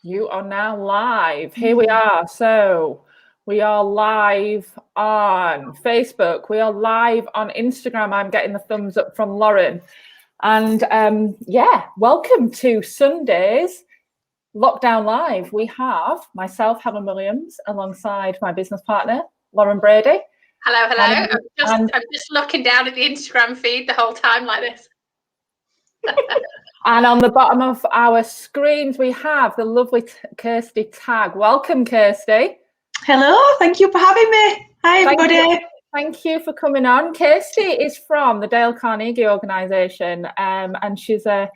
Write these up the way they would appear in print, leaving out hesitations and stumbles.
You are now live. Here we are. So we are live on Facebook. We are live on Instagram. I'm getting the thumbs up from Lauren. And welcome to Sunday's Lockdown Live. We have myself, Helen Williams, alongside my business partner, Lauren Brady. Hello. I'm just looking down at the Instagram feed the whole time like this. And on the bottom of our screens, we have the lovely Kirsty Tagg. Welcome, Kirsty. Hello, thank you for having me. Hi, everybody. Thank you for coming on. Kirsty is from the Dale Carnegie organisation, and she's a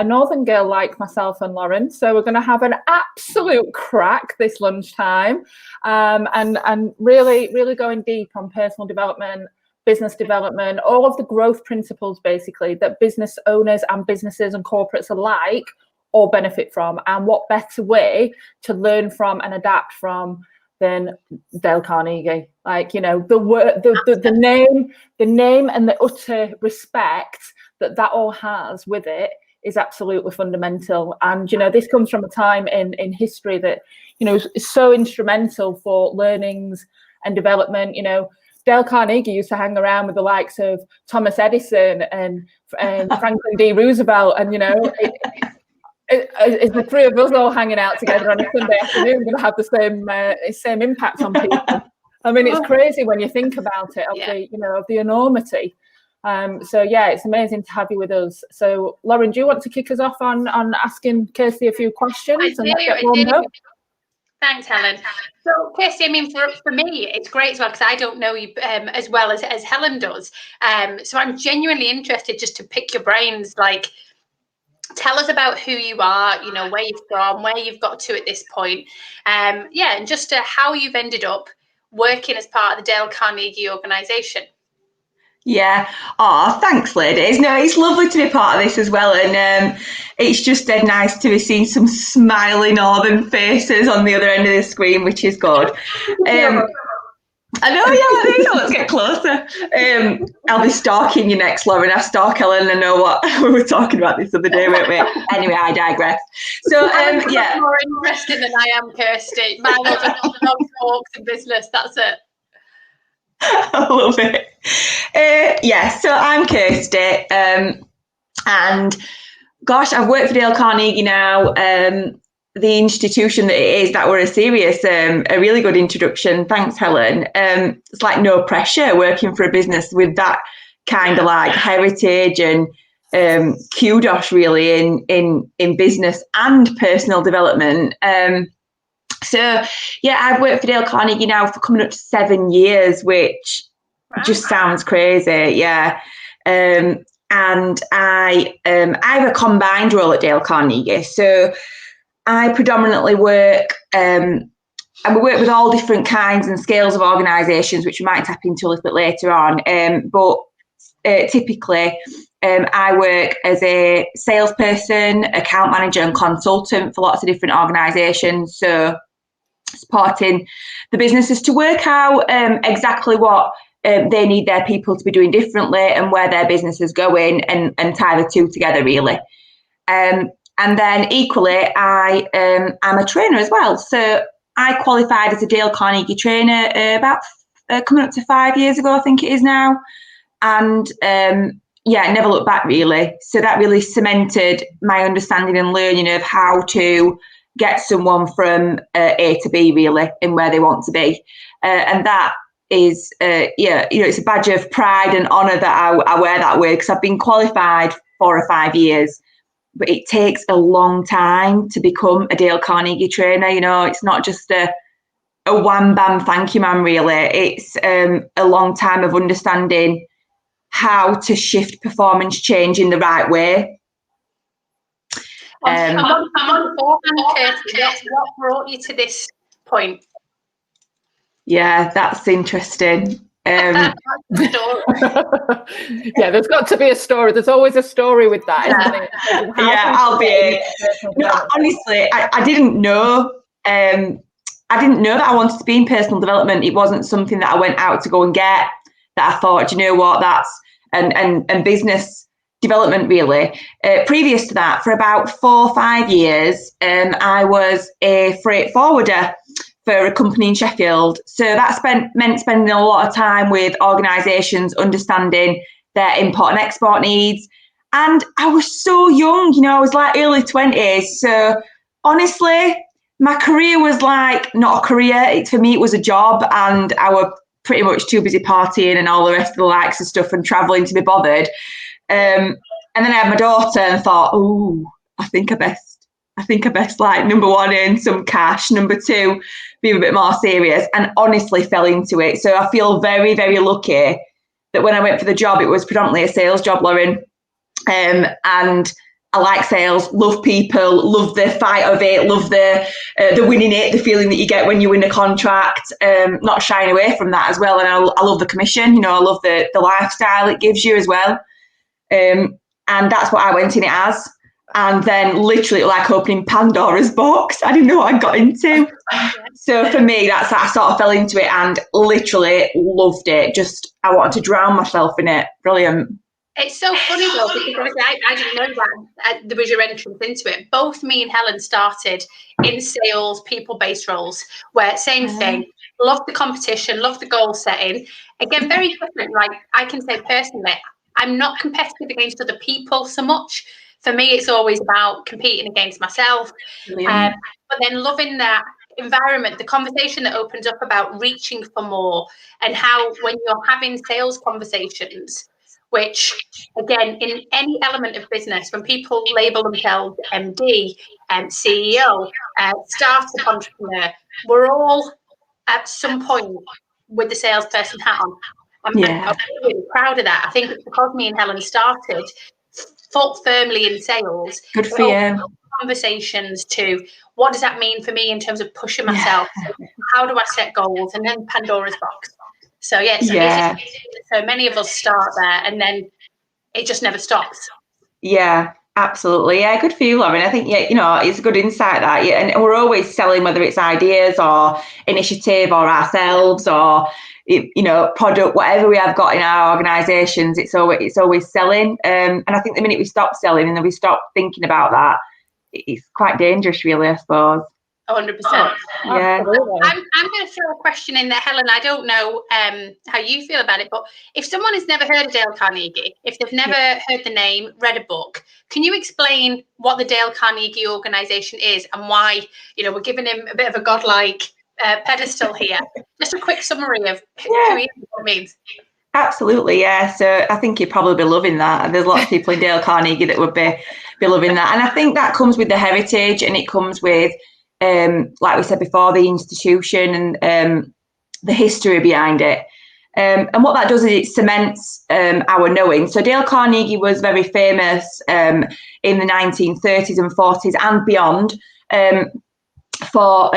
northern girl like myself and Lauren. So we're going to have an absolute crack this lunchtime, and really going deep on personal development, business development, all of the growth principles basically that business owners and businesses and corporates alike all benefit from, and what better way to learn from and adapt from than Dale Carnegie. Like, you know, the name and the utter respect that all has with it is absolutely fundamental. And, you know, this comes from a time in history that, you know, is so instrumental for learnings and development. You know, Dale Carnegie used to hang around with the likes of Thomas Edison and Franklin D. Roosevelt, and, you know, it's the three of us all hanging out together on a Sunday afternoon going to have the same impact on people. I mean, it's crazy when you think about it, of the enormity. It's amazing to have you with us. So, Lauren, do you want to kick us off on asking Kirsty a few questions? Thanks, Helen. So, Kirsty, I mean, for me, it's great as well because I don't know you as well as Helen does. So I'm genuinely interested just to pick your brains. Like, tell us about who you are, you know, where you're from, where you've got to at this point. And just how you've ended up working as part of the Dale Carnegie organisation. Yeah. Oh, thanks, ladies. No, it's lovely to be part of this as well. And it's just dead nice to be seeing some smiling northern faces on the other end of the screen, which is good. I know, let's get closer. I'll be stalking you next, Lauren. I stalk Helen. I know what we were talking about this other day, weren't we? Anyway, I digress. So, I'm more interested than I am, Kirsty. My love of talks and business, that's it. I love it. So I'm Kirsty, and gosh, I've worked for Dale Carnegie now. The institution that it is, that were a really good introduction. Thanks, Helen. It's like no pressure working for a business with that kind of like heritage and kudos really in business and personal development. I've worked for Dale Carnegie now for coming up to 7 years, which just sounds crazy. Yeah. And I have a combined role at Dale Carnegie. So I predominantly work, and we work with all different kinds and scales of organisations, which we might tap into a little bit later on. Typically, I work as a salesperson, account manager and consultant for lots of different organisations. So supporting the businesses to work out exactly what they need their people to be doing differently and where their business is going, and tie the two together really. And then equally, I'm a trainer as well. So I qualified as a Dale Carnegie trainer about coming up to 5 years ago, I think it is now. And never looked back really. So that really cemented my understanding and learning of how to get someone from A to B really, and where they want to be. And that is, it's a badge of pride and honour that I wear that way, because I've been qualified 4 or 5 years. But it takes a long time to become a Dale Carnegie trainer. You know, it's not just a wham bam thank you man really. It's a long time of understanding how to shift performance change in the right way. What brought you to this point? Yeah, that's interesting. There's got to be a story. There's always a story with that, isn't there? Honestly, I didn't know. I didn't know that I wanted to be in personal development. It wasn't something that I went out to go and get. That I thought, you know what, that's and business development really. Previous to that, for about 4 or 5 years, I was a freight forwarder for a company in Sheffield. So that meant spending a lot of time with organisations, understanding their import and export needs. And I was so young, I was like early 20s. So honestly, my career was like not a career. For me, it was a job, and I was pretty much too busy partying and all the rest of the likes of stuff and travelling to be bothered. And then I had my daughter and thought, oh, I think I best like, number one, earn some cash, number two, be a bit more serious, and honestly fell into it. So I feel very, very lucky that when I went for the job, it was predominantly a sales job, Lauren. And I like sales, love people, love the fight of it, love the winning it, the feeling that you get when you win a contract, not shying away from that as well. And I love the commission, I love the lifestyle it gives you as well. And that's what I went in it as. And then literally like opening Pandora's box, I didn't know what I got into. So for me, I sort of fell into it and literally loved it. Just, I wanted to drown myself in it. Brilliant. It's so funny though, because obviously I didn't know that there was your entrance into it. Both me and Helen started in sales, people-based roles, where same thing, love the competition, love the goal setting. Again, very different. Like I can say personally, I'm not competitive against other people so much. For me, it's always about competing against myself. But then loving that environment, the conversation that opens up about reaching for more, and how when you're having sales conversations, which again, in any element of business, when people label themselves MD, CEO, startup entrepreneur, we're all at some point with the salesperson hat on. I'm really proud of that. I think it's because me and Helen started fought firmly in sales. Good for you. Conversations to what does that mean for me in terms of pushing myself? How do I set goals? And then Pandora's box. So it's so many of us start there, and then it just never stops. Yeah, absolutely. Yeah, good for you, Lauren. I think it's a good insight that. Yeah, and we're always selling, whether it's ideas or initiative or ourselves or product, whatever we have got in our organisations. It's always selling. And I think the minute we stop selling and then we stop thinking about that, it's quite dangerous, really, I suppose. 100%. Yeah. I'm going to throw a question in there, Helen. I don't know how you feel about it, but if someone has never heard of Dale Carnegie, if they've never heard the name, read a book, can you explain what the Dale Carnegie organisation is and why we're giving him a bit of a godlike pedestal here? Just a quick summary of who he is and what it means. Absolutely, yeah. So I think you'd probably be loving that. There's lots of people in Dale Carnegie that would be loving that, and I think that comes with the heritage, and it comes with, like we said before, the institution and the history behind it. And what that does is it cements our knowing. So Dale Carnegie was very famous in the 1930s and 40s and beyond for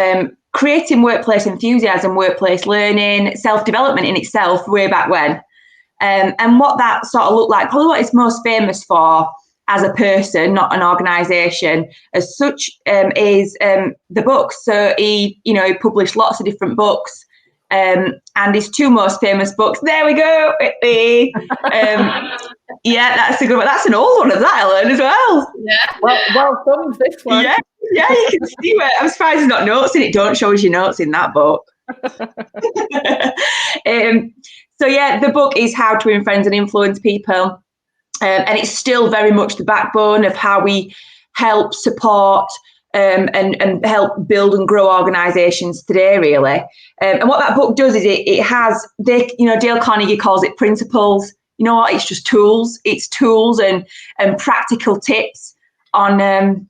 creating workplace enthusiasm, workplace learning, self-development in itself way back when. And what that sort of looked like, probably what he's most famous for as a person, not an organisation as such, is the books. So he published lots of different books, and his two most famous books. There we go. Yeah, that's a good one. That's an old one of that, Ellen, as well. Yeah. Well done, this one. Yeah, you can see it. I'm surprised there's not notes in it. Don't show us your notes in that book. So yeah, the book is How to Win Friends and Influence People. And it's still very much the backbone of how we help support and help build and grow organisations today, really. And what that book does is it has, Dale Carnegie calls it principles. You know what? It's just tools. It's tools and practical tips on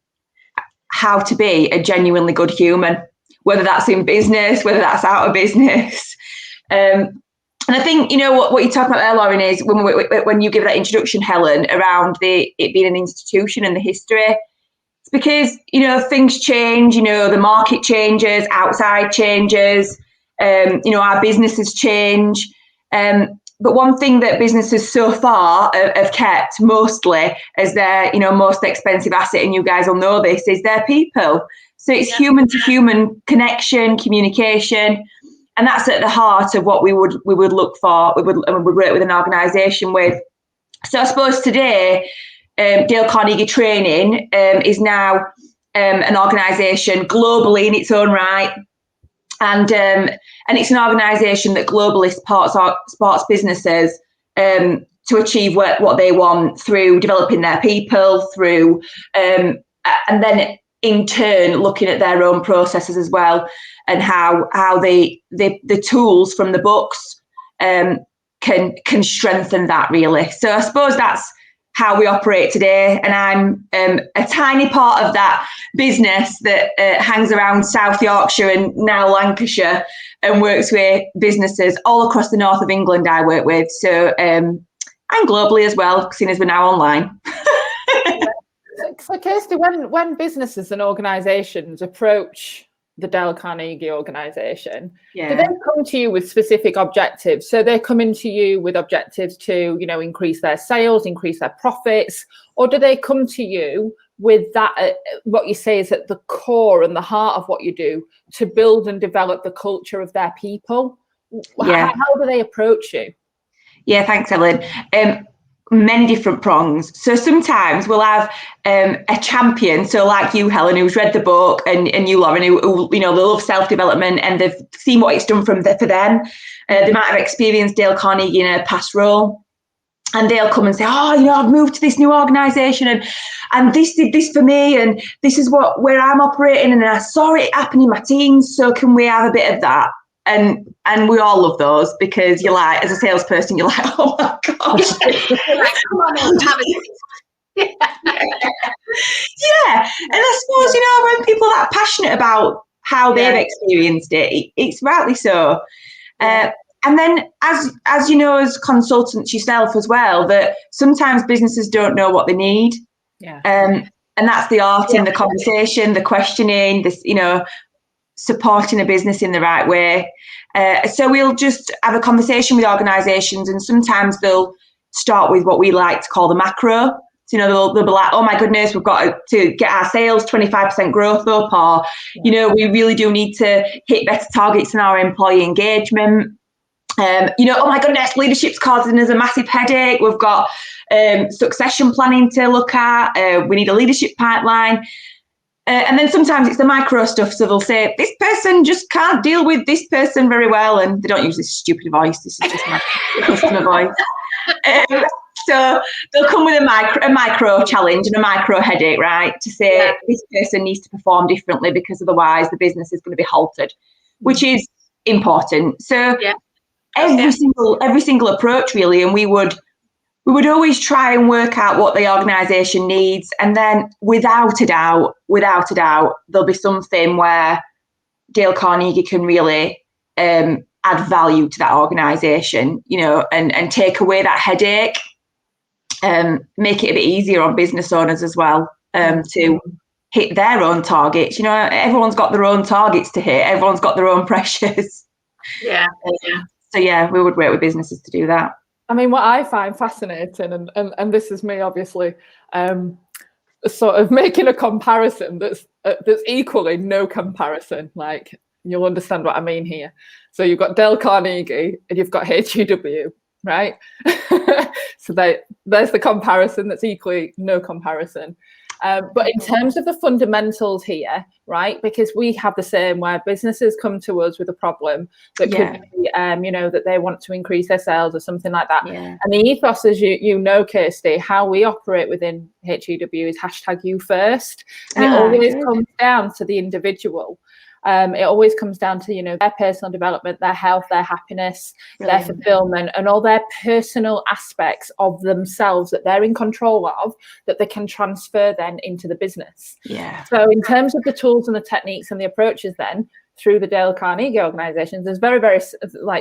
how to be a genuinely good human, whether that's in business, whether that's out of business. And I think, what you're talking about there, Lauren, is when you give that introduction, Helen, around it being an institution and the history, it's because, things change, the market changes, outside changes, our businesses change. But one thing that businesses so far have kept mostly as their, most expensive asset, and you guys will know this, is their people. So it's human to human connection, communication. And that's at the heart of what we would look for. We would work with an organisation with. So I suppose today, Dale Carnegie Training is now an organisation globally in its own right, and it's an organisation that globally supports businesses to achieve what they want through developing their people, through and then in turn looking at their own processes as well, and how the tools from the books can strengthen that, really. So I suppose that's how we operate today, and I'm a tiny part of that business that hangs around South Yorkshire and now Lancashire and works with businesses all across the north of England. I work with, so and globally as well, seeing as we're now online. So Kirsty, when businesses and organisations approach the Dale Carnegie organisation, do they come to you with specific objectives? So they're coming to you with objectives to, increase their sales, increase their profits, or do they come to you with that, what you say is at the core and the heart of what you do, to build and develop the culture of their people? How do they approach you? Yeah, thanks, Ellen. Many different prongs. So sometimes we'll have a champion, so like you, Helen, who's read the book, and you, Lauren, who they love self-development and they've seen what it's done for them. They might have experienced Dale Carnegie in a past role, and they'll come and say, I've moved to this new organisation and this did this for me, and this is where I'm operating, and I saw it happen in my teams, so can we have a bit of that? And we all love those, because you're like, as a salesperson, you're like, oh my gosh. Come on, have it. Yeah. And I suppose, when people are that passionate about how they've experienced it, it's rightly so. And then as you know, as consultants yourself as well, that sometimes businesses don't know what they need. Yeah. And that's the art in the conversation, the questioning, this, supporting a business in the right way. So we'll just have a conversation with organisations, and sometimes they'll start with what we like to call the macro. So, they'll be like, oh my goodness, we've got to get our sales 25% growth up, or, we really do need to hit better targets in our employee engagement. Oh my goodness, leadership's causing us a massive headache. We've got succession planning to look at. We need a leadership pipeline. And then sometimes it's the micro stuff. So they'll say, this person just can't deal with this person very well. And they don't use this stupid voice. This is just my customer voice. So they'll come with a micro challenge and a micro headache, right? To say this person needs to perform differently, because otherwise the business is going to be halted, which is important. So every single approach, really. And we would always try and work out what the organisation needs, and then without a doubt, there'll be something where Dale Carnegie can really add value to that organisation, and take away that headache, make it a bit easier on business owners as well, to hit their own targets. Everyone's got their own targets to hit. Everyone's got their own pressures. Yeah. So we would work with businesses to do that. I mean, what I find fascinating, and this is me obviously sort of making a comparison that's equally no comparison. Like, you'll understand what I mean here. So you've got Dale Carnegie and you've got HEW, right? So there's the comparison that's equally no comparison. But in terms of the fundamentals here, right, because we have the same, where businesses come to us with a problem that could be, that they want to increase their sales or something like that. Yeah. And the ethos, as Kirsty, how we operate within HEW is #YouFirst. And it always comes down to the individual. It always comes down to, their personal development, their health, their happiness, their fulfillment, and all their personal aspects of themselves that they're in control of, that they can transfer then into the business. Yeah. So in terms of the tools and the techniques and the approaches then through the Dale Carnegie organizations, there's very, very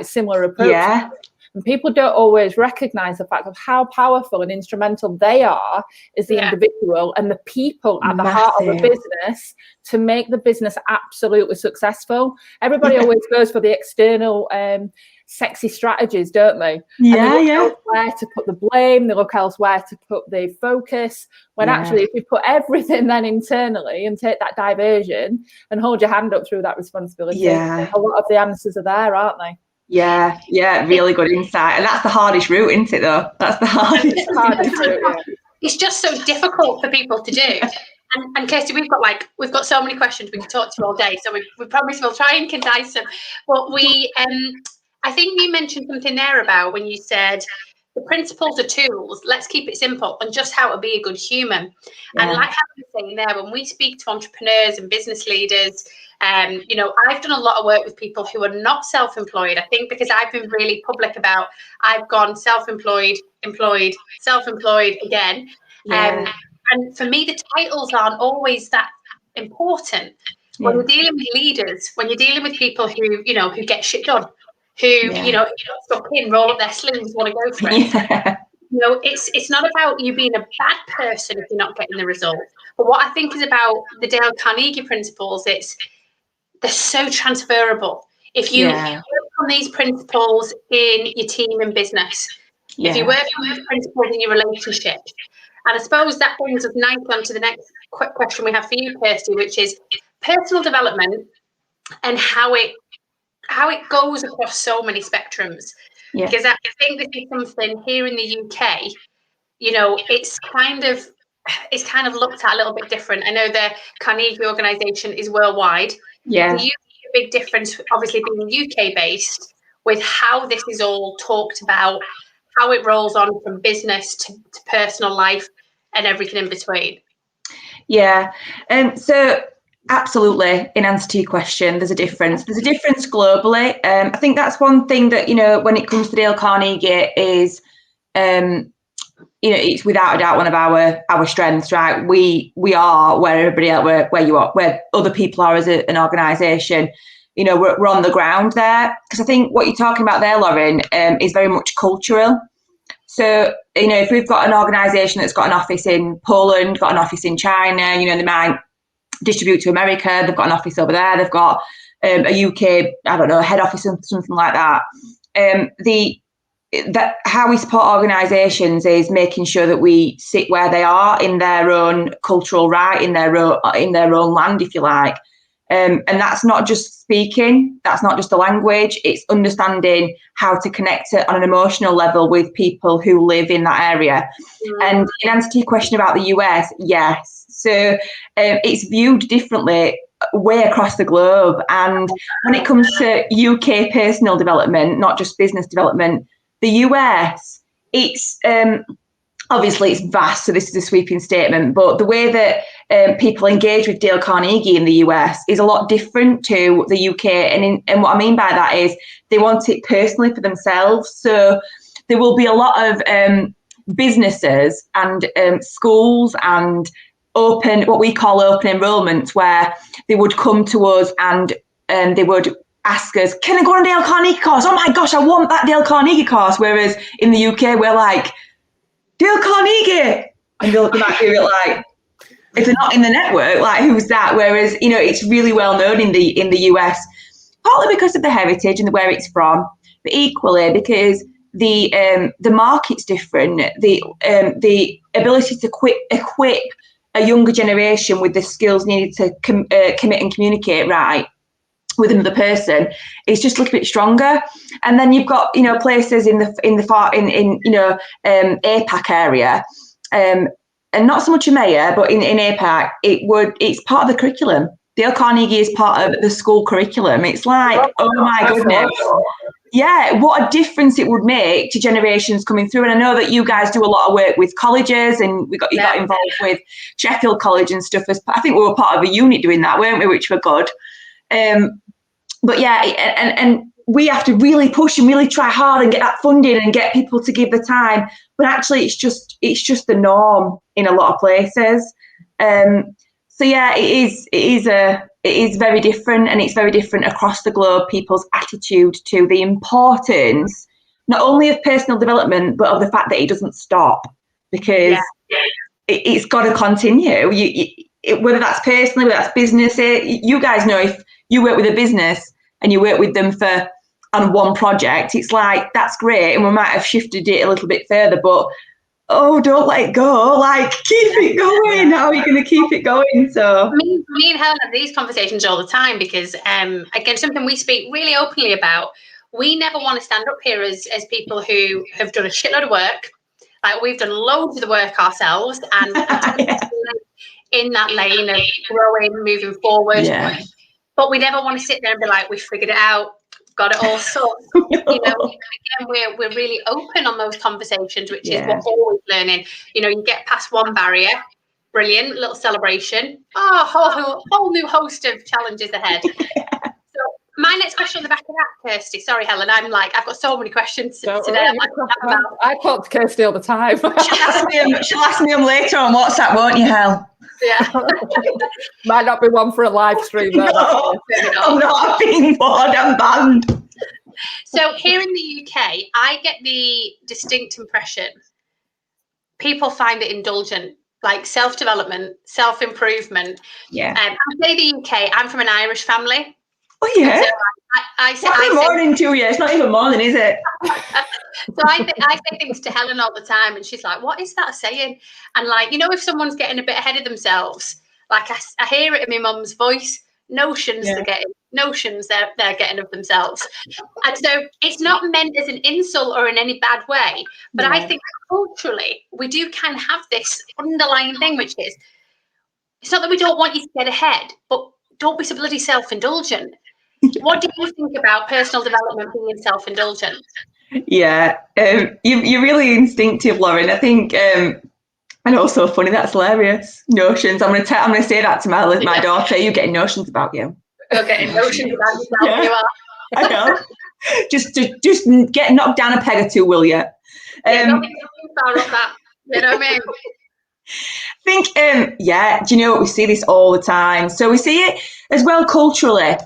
similar approaches. Yeah. And people don't always recognize the fact of how powerful and instrumental they are as the individual and the people at the heart of a business to make the business absolutely successful. Everybody always goes for the external sexy strategies, don't they? Yeah, and they look elsewhere to put the blame, they look elsewhere to put the focus, when actually if you put everything then internally and take that diversion and hold your hand up through that responsibility, a lot of the answers are there, aren't they? Yeah, really good insight. And that's the hardest route, isn't it, though? That's the hardest route, yeah. It's just so difficult for people to do. And Kirsty, we've got so many questions we could talk to you all day. So we promise we'll try and condense them. But I think you mentioned something there about when you said the principles are tools. Let's keep it simple, and just how to be a good human. Yeah. And like I was saying there, when we speak to entrepreneurs and business leaders, I've done a lot of work with people who are not self-employed. I think because I've been really public about I've gone self-employed, employed, self-employed again. Yeah. And for me, the titles aren't always that important. Yeah. When you're dealing with leaders, when you're dealing with people who get shit done, who, stuck in, roll up their sleeves, want to go for it. Yeah. It's not about you being a bad person if you're not getting the result. But what I think is about the Dale Carnegie principles, they're so transferable. If you work on these principles in your team and business, if you work on these principles in your relationship, and I suppose that brings us nicely on to the next quick question we have for you, Kirsty, which is personal development and how it goes across so many spectrums. Yeah. Because I think this is something here in the UK, it's kind of looked at a little bit different. I know the Carnegie organisation is worldwide. Yeah. Do you see a big difference, obviously being UK based, with how this is all talked about, how it rolls on from business to personal life and everything in between? Yeah. So absolutely, in answer to your question, there's a difference. There's a difference globally. I think that's one thing that, when it comes to Dale Carnegie is, it's without a doubt one of our strengths, right? We are where everybody else, where you are, where other people are as an organisation. We're on the ground there, because I think what you're talking about there, Lauren, is very much cultural. So, if we've got an organisation that's got an office in Poland, got an office in China, they might distribute to America, they've got an office over there, they've got a UK, I don't know, head office or something like that. How we support organisations is making sure that we sit where they are in their own cultural right, in their own land, if you like. And that's not just speaking, that's not just the language, it's understanding how to connect it on an emotional level with people who live in that area. And in answer to your question about the US, yes. So it's viewed differently way across the globe. And when it comes to UK personal development, not just business development, the US, it's obviously it's vast, so this is a sweeping statement, but the way that people engage with Dale Carnegie in the US is a lot different to the UK. And what I mean by that is they want it personally for themselves. So there will be a lot of businesses and schools and what we call open enrollments, where they would come to us and they would ask us, can I go on a Dale Carnegie course? Oh my gosh, I want that Dale Carnegie course. Whereas in the UK, we're like, Dale Carnegie, and they might be like, if they're not in the network, like, who's that? Whereas, it's really well known in the US, partly because of the heritage and where it's from, but equally because the market's different. The ability to equip a younger generation with the skills needed to commit and communicate right with another person is just a little bit stronger. And then you've got places in APAC area, and not so much EMEA, but in APAC it's part of the curriculum. Dale Carnegie is part of the school curriculum. It's like, oh my goodness, yeah, what a difference it would make to generations coming through. And I know that you guys do a lot of work with colleges, and you got involved with Sheffield College and stuff. I think we were part of a unit doing that, weren't we, which were good. But yeah, and we have to really push and really try hard and get that funding and get people to give the time. But actually, it's just the norm in a lot of places. So yeah, it is very different, and it's very different across the globe. People's attitude to the importance not only of personal development, but of the fact that it doesn't stop, because it's got to continue. Whether that's personally, whether that's business, you guys know, if you work with a business and you work with them on one project, it's like, that's great, and we might have shifted it a little bit further, but don't let it go. Like, keep it going. How are you going to keep it going? So me and Helen have these conversations all the time, because again, something we speak really openly about we never want to stand up here as people who have done a shitload of work. Like, we've done loads of the work ourselves and in that lane of growing, moving forward. Yeah. But we never want to sit there and be like, we figured it out, got it all sorted. You know, again, we're really open on those conversations, which is what we're always learning. You know, you get past one barrier, brilliant, little celebration. Oh, whole new host of challenges ahead. So my next question on the back of that, Kirsty. Sorry, Helen, I've got so many questions today. I talk to Kirsty all the time. She'll ask me them later on WhatsApp, won't you, Hel? Yeah. Might not be one for a live stream though. No, I'm not being bored, I'm banned. So here in the UK, I get the distinct impression people find it indulgent, like self-development, self-improvement. Yeah. I say the UK, I'm from an Irish family. Oh, yeah? So I say morning to you. It's not even morning, is it? So I say things to Helen all the time, and she's like, what is that saying? And like, you know, if someone's getting a bit ahead of themselves, like I hear it in my mum's voice, notions they're getting of themselves. And so it's not meant as an insult or in any bad way, but I think culturally we do kind of have this underlying thing, which is, it's not that we don't want you to get ahead, but don't be so bloody self-indulgent. What do you think about personal development being self-indulgent? Yeah, you're really instinctive, Lauren. I think, and also funny. That's hilarious. Notions. I'm gonna say that to my daughter. You're getting notions about you. You're getting notions about yourself. You are. I know. just get knocked down a peg or two, will you? Don't be too far off that. You know what I mean? I think, do you know what? We see this all the time. So we see it as well culturally.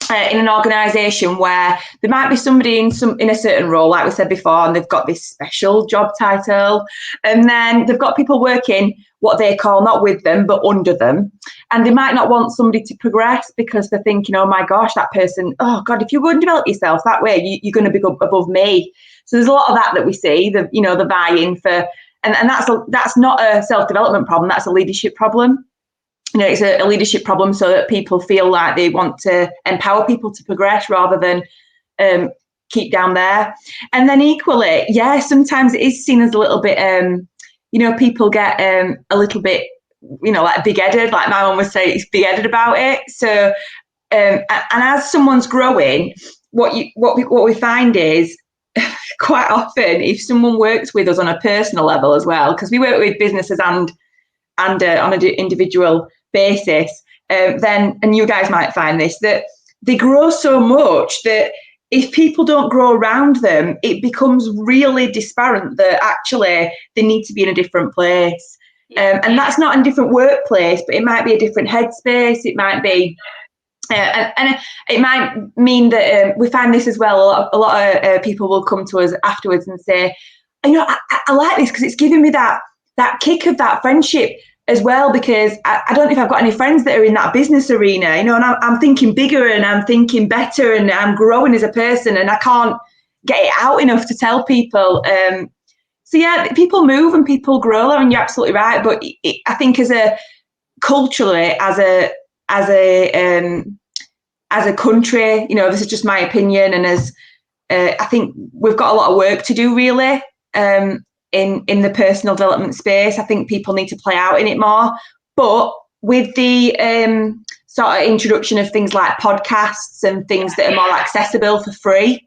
In an organisation where there might be somebody in a certain role, like we said before, and they've got this special job title, and then they've got people working what they call not with them but under them, and they might not want somebody to progress because they're thinking, oh my gosh, that person, oh God, if you go and develop yourself that way, you're going to be above me. So there's a lot of that we see, the buy-in for, and that's not a self-development problem, that's a leadership problem. You know, it's a leadership problem, so that people feel like they want to empower people to progress rather than keep down there. And then equally, sometimes it is seen as a little bit, people get a little bit, like big-headed, like my mum would say, it's big-headed about it. So, and as someone's growing, what we find is quite often, if someone works with us on a personal level as well, because we work with businesses and on an individual basis, then, and you guys might find this, that they grow so much that if people don't grow around them, it becomes really disparate that actually they need to be in a different place. And that's not in a different workplace, but it might be a different headspace. It might be, and it might mean that we find this as well. A lot of people will come to us afterwards and say, I like this because it's giving me that kick of that friendship as well, because I don't know if I've got any friends that are in that business arena, and I'm thinking bigger and I'm thinking better and I'm growing as a person and I can't get it out enough to tell people. So people move and people grow, and you're absolutely right. But I think culturally, as a country, this is just my opinion, and as I think we've got a lot of work to do, really. In the personal development space, I think people need to play out in it more. But with the sort of introduction of things like podcasts and things that are more accessible for free,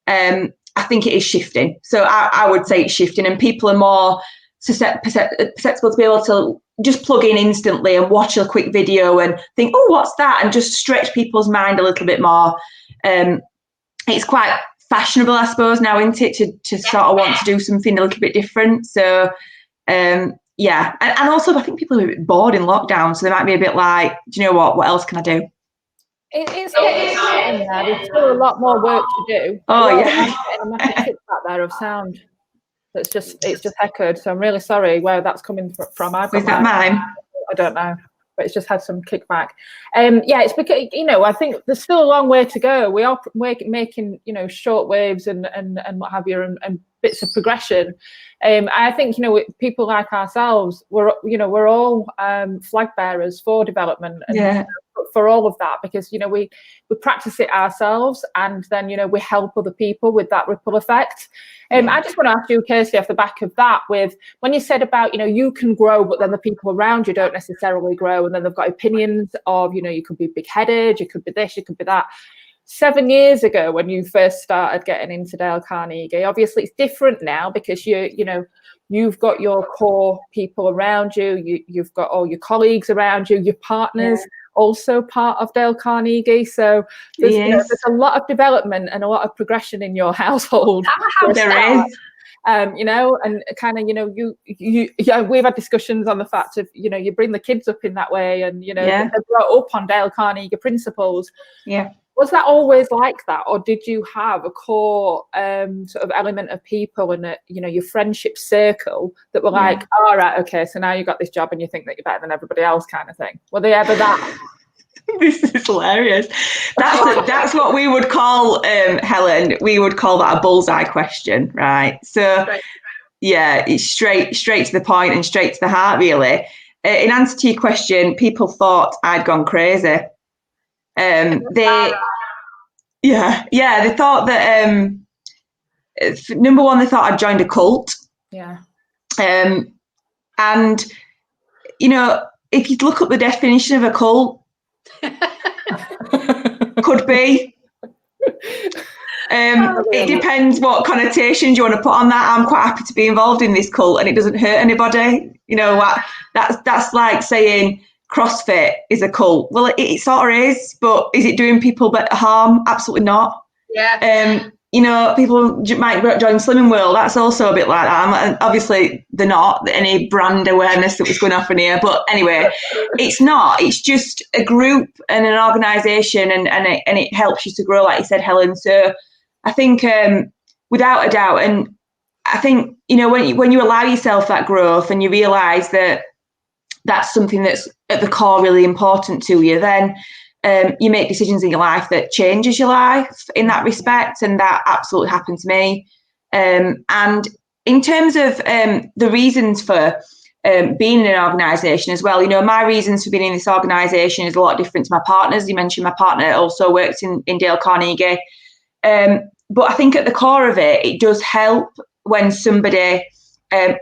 I think it is shifting. So I would say it's shifting, and people are more susceptible to be able to just plug in instantly and watch a quick video and think, oh, what's that? And just stretch people's mind a little bit more. It's quite fashionable, I suppose, now, isn't it, to sort of want to do something a little bit different. So and also I think people are a bit bored in lockdown, so they might be a bit like, do you know what else can I do? It's getting there. There's still a lot more work to do. Oh, I'm getting a massive kickback there of sound. It's just echoed, so I'm really sorry where that's coming from. Is that mine? I don't know, but it's just had some kickback. It's because I think there's still a long way to go. We are making short waves and what have you, and bits of progression. I think people like ourselves, we're all flag bearers for development and for all of that, because, you know, we practice it ourselves, and then, you know, we help other people with that ripple effect. I just want to ask you, Kirsty, off the back of that, with when you said about, you know, you can grow, but then the people around you don't necessarily grow, and then they've got opinions of, you know, you could be big-headed, you could be this, you could be that. 7 years ago, when you first started getting into Dale Carnegie, obviously it's different now, because you've got your core people around you, you've got all your colleagues around you, your partners also part of Dale Carnegie. So there's, you know, there's a lot of development and a lot of progression in your household. There is. You know, and kind of, you know, we've had discussions on the fact of, you know, you bring the kids up in that way, and, you know, they're brought up on Dale Carnegie principles. Yeah. Was that always like that, or did you have a core sort of element of people and you know, your friendship circle that were like, all right, okay, so now you got this job and you think that you're better than everybody else, kind of thing? Were they ever that? This is hilarious. That's what we would call, Helen, we would call that a bullseye question, right? So yeah, it's straight to the point and straight to the heart, really. In answer to your question, people thought I'd gone crazy. They thought that number one, they thought I'd joined a cult. And you know, if you look up the definition of a cult, could be. It depends what connotations you want to put on that. I'm quite happy to be involved in this cult, and it doesn't hurt anybody. You know what? That's like saying CrossFit is a cult. Well, it sort of is, but is it doing people better harm? Absolutely not. You know, people might join Slimming World. That's also a bit like that. Obviously, they're not any brand awareness that was going off in here. But anyway, it's not. It's just a group and an organisation, and it helps you to grow, like you said, Helen. So I think, without a doubt, and I think, you know, when you allow yourself that growth and you realise that that's something that's at the core really important to you, then you make decisions in your life that changes your life in that respect, and that absolutely happened to me. And in terms of the reasons for being in an organisation as well, you know, my reasons for being in this organisation is a lot different to my partner's. You mentioned my partner also works in Dale Carnegie. But I think at the core of it, it does help when somebody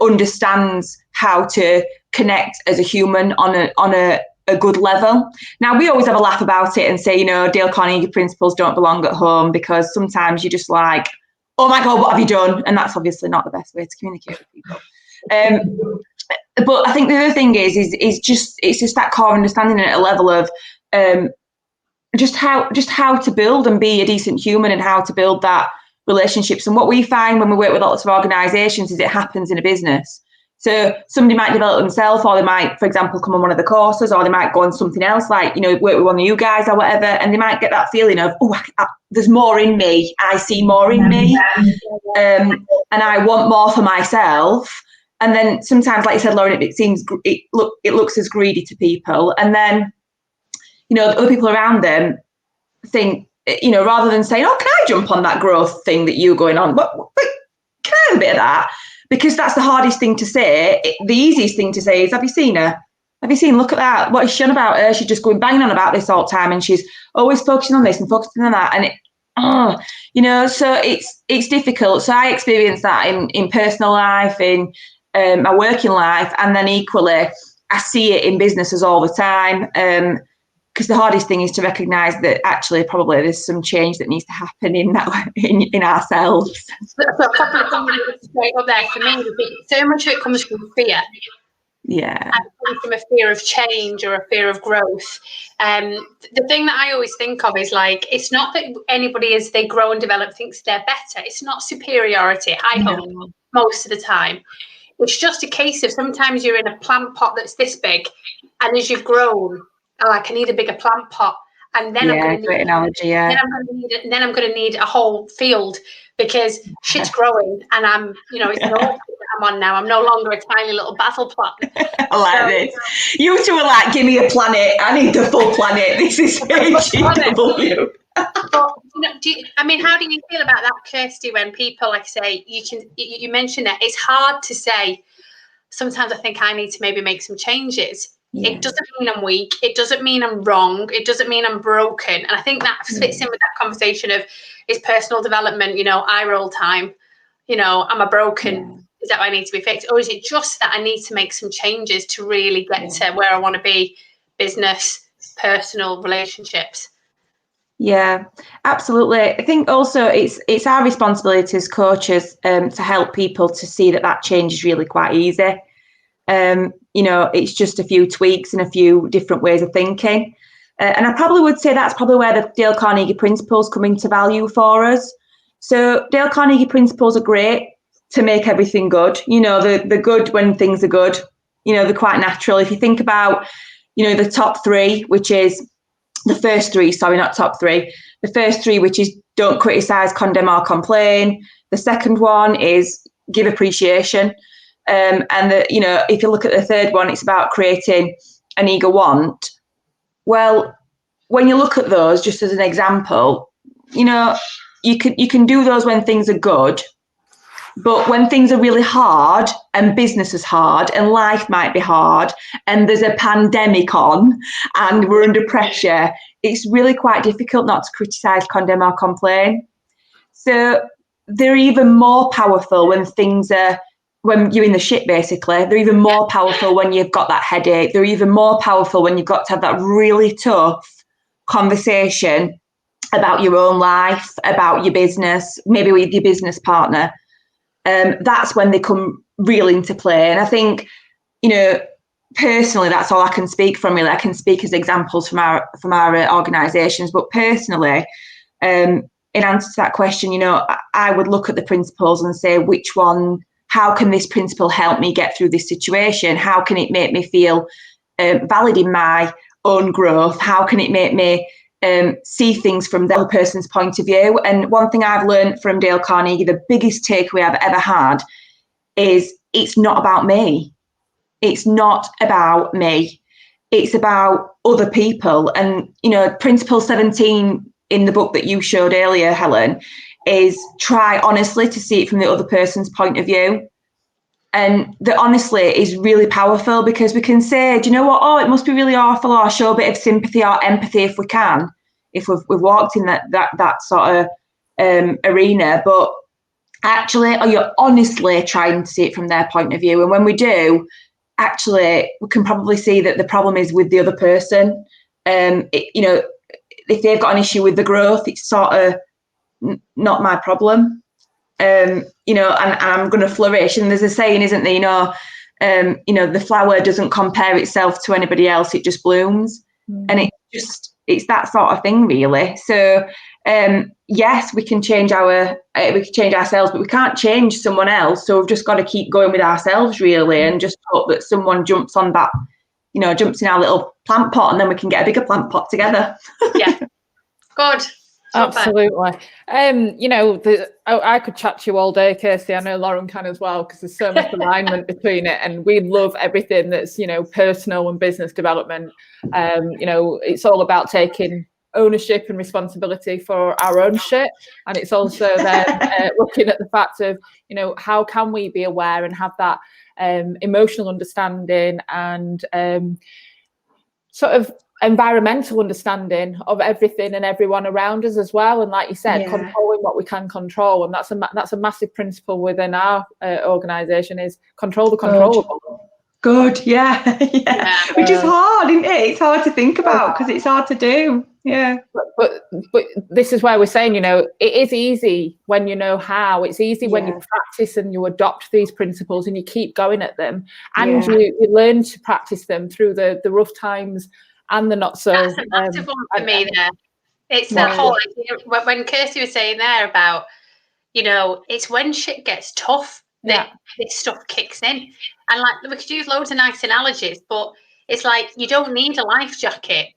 understands how to connect as a human on a good level. Now, we always have a laugh about it and say, you know, Dale Carnegie principles don't belong at home, because sometimes you're just like, oh my God, what have you done? And that's obviously not the best way to communicate with people. But I think the other thing is it's just that core understanding at a level of just how to build and be a decent human, and how to build that relationships. And what we find when we work with lots of organisations is it happens in a business. So somebody might develop themselves, or they might, for example, come on one of the courses, or they might go on something else, like, you know, work with one of you guys or whatever, and they might get that feeling of, oh, there's more in me. I see more in me, and I want more for myself. And then sometimes, like you said, Lauren, it looks as greedy to people, and then, you know, the other people around them think, you know, rather than saying, oh, can I jump on that growth thing that you're going on? But can I have a bit of that? Because that's the hardest thing to say. The easiest thing to say is, have you seen her? Have you seen, look at that. What is she on about her? She's just going banging on about this all the time, and she's always focusing on this and focusing on that. And you know, so it's difficult. So I experienced that in personal life, in my working life, and then equally, I see it in businesses all the time. Because the hardest thing is to recognise that actually probably there's some change that needs to happen in ourselves. So a couple of things straight up there for me. So much of it comes from fear. Yeah. And it comes from a fear of change or a fear of growth. The thing that I always think of is, like, it's not that anybody, as they grow and develop, thinks they're better. It's not superiority, I hope, most of the time. It's just a case of sometimes you're in a plant pot that's this big, and as you've grown, I need a bigger plant pot, and then I'm going to need analogy. Yeah. Then I'm going to need a whole field, because shit's growing, and I'm, you know, it's an orchard that I'm on now. I'm no longer a tiny little basil plant. I like this. You two were like, give me a planet. I need the full planet. This is HGW. But, you know, how do you feel about that, Kirsty? When people, like, say, you mentioned that it's hard to say. Sometimes I think I need to maybe make some changes. It doesn't mean I'm weak. It doesn't mean I'm wrong. It doesn't mean I'm broken. And I think that fits in with that conversation of, is personal development, eye roll time? Am I broken? Is that why I need to be fixed? Or is it just that I need to make some changes to really get to where I want to be? Business, personal, relationships. Yeah, absolutely. I think also it's our responsibility as coaches to help people to see that change is really quite easy. It's just a few tweaks and a few different ways of thinking. And I probably would say that's probably where the Dale Carnegie principles come into value for us. So Dale Carnegie principles are great to make everything good. The good when things are good, they're quite natural. If you think about, the top three, which is the first three, sorry, not top three. The first three, which is don't criticize, condemn or complain. The second one is give appreciation. And if you look at the third one, it's about creating an eager want. Well, when you look at those, just as an example, you can do those when things are good, but when things are really hard and business is hard and life might be hard and there's a pandemic on and we're under pressure, it's really quite difficult not to criticize, condemn or complain. So they're even more powerful when you're in the shit, basically. They're even more powerful when you've got that headache. They're even more powerful when you've got to have that really tough conversation about your own life, about your business, maybe with your business partner. That's when they come real into play. And I think, personally, that's all I can speak from, really. I can speak as examples from our organisations, but personally, in answer to that question, I would look at the principles and say, how can this principle help me get through this situation? How can it make me feel valid in my own growth? How can it make me see things from the other person's point of view? And one thing I've learned from Dale Carnegie, the biggest takeaway I've ever had, is it's not about me. It's not about me. It's about other people. And, Principle 17 in the book that you showed earlier, Helen, is try honestly to see it from the other person's point of view. And the honestly is really powerful, because we can say, do you know what? Oh, it must be really awful, or show a bit of sympathy or empathy if we can, if we've walked in that sort of arena. But actually, are you honestly trying to see it from their point of view? And when we do, actually, we can probably see that the problem is with the other person. If they've got an issue with the growth, it's sort of not my problem. And I'm going to flourish. And there's a saying, isn't there? The flower doesn't compare itself to anybody else; it just blooms. And it's that sort of thing, really. So yes, we can change ourselves, but we can't change someone else. So we've just got to keep going with ourselves, really, and just hope that someone jumps on that, jumps in our little plant pot, and then we can get a bigger plant pot together. Yeah, good. Absolutely. I could chat to you all day, Kirsty. I know Lauren can as well, because there's so much alignment between it, and we love everything that's personal and business development. It's all about taking ownership and responsibility for our own shit, and it's also then looking at the fact of how can we be aware and have that emotional understanding and sort of environmental understanding of everything and everyone around us as well. And like you said, controlling what we can control, and that's a massive principle within our organisation, is control the controllable. Good, yeah. Which is hard, isn't it? It's hard to think about because it's hard to do. Yeah. But this is where we're saying, it is easy when you know how. It's easy when you practice and you adopt these principles and you keep going at them, and you learn to practice them through the rough times and the not so. That's a massive one for me there. It's that whole idea, when Kirsty was saying there about, it's when shit gets tough that this stuff kicks in. And like, we could use loads of nice analogies, but it's like, you don't need a life jacket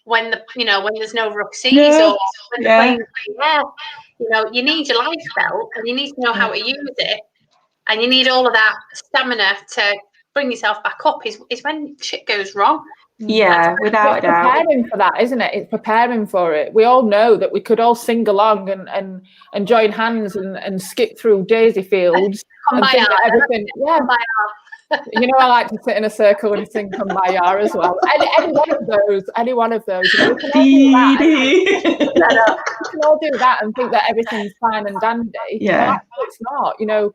when when there's no rough seas or when the plane's you need your life belt, and you need to know how to use it, and you need all of that stamina to bring yourself back up is when shit goes wrong. Yeah, without a doubt. Preparing for that, isn't it? It's preparing for it. We all know that we could all sing along and join hands and skip through daisy fields and think that everything. You know, I like to sit in a circle and sing from my yard as well. Any one of those. You know, we can all do that and think that everything's fine and dandy. Yeah. Well, actually, it's not. You know,